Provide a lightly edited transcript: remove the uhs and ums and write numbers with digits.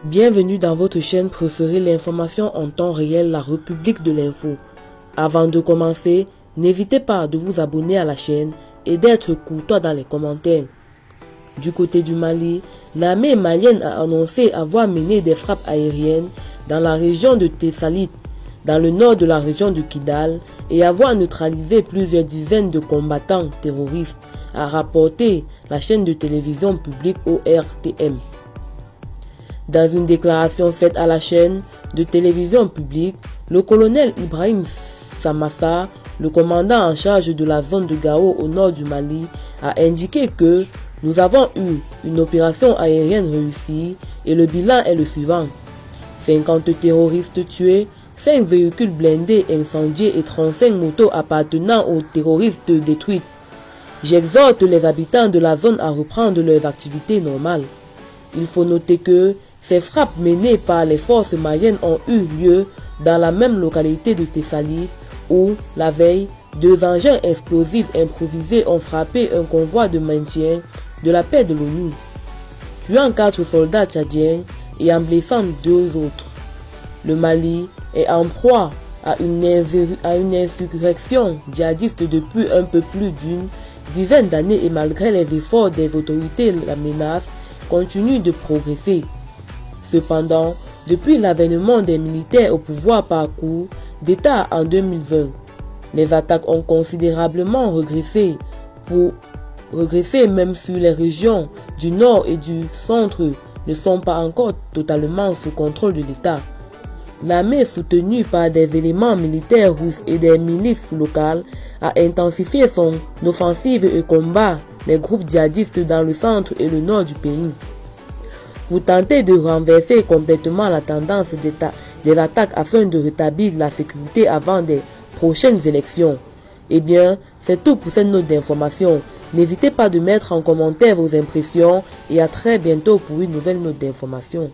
Bienvenue dans votre chaîne préférée, l'information en temps réel, la République de l'info. Avant de commencer, n'hésitez pas de vous abonner à la chaîne et d'être courtois dans les commentaires. Du côté du Mali, l'armée malienne a annoncé avoir mené des frappes aériennes dans la région de Tessalit, dans le nord de la région de Kidal, et avoir neutralisé plusieurs dizaines de combattants terroristes, a rapporté la chaîne de télévision publique ORTM. Dans une déclaration faite à la chaîne de télévision publique, le colonel Ibrahim Samassa, le commandant en charge de la zone de Gao au nord du Mali, a indiqué que nous avons eu une opération aérienne réussie et le bilan est le suivant. 50 terroristes tués, 5 véhicules blindés incendiés et 35 motos appartenant aux terroristes détruites. J'exhorte les habitants de la zone à reprendre leurs activités normales. Il faut noter que ces frappes menées par les forces maliennes ont eu lieu dans la même localité de Tessalit où, la veille, 2 engins explosifs improvisés ont frappé un convoi de maintien de la paix de l'ONU, tuant 4 soldats tchadiens et en blessant 2 autres. Le Mali est en proie à une insurrection djihadiste depuis un peu plus d'une dizaine d'années et malgré les efforts des autorités, la menace continue de progresser. Cependant, depuis l'avènement des militaires au pouvoir par coup d'État en 2020, les attaques ont considérablement régressé même si les régions du nord et du centre ne sont pas encore totalement sous contrôle de l'État. L'armée soutenue par des éléments militaires russes et des milices locales a intensifié son offensive et combat les groupes djihadistes dans le centre et le nord du pays. Pour tenter de renverser complètement la tendance des attaques afin de rétablir la sécurité avant des prochaines élections. Eh bien, c'est tout pour cette note d'information. N'hésitez pas de mettre en commentaire vos impressions et à très bientôt pour une nouvelle note d'information.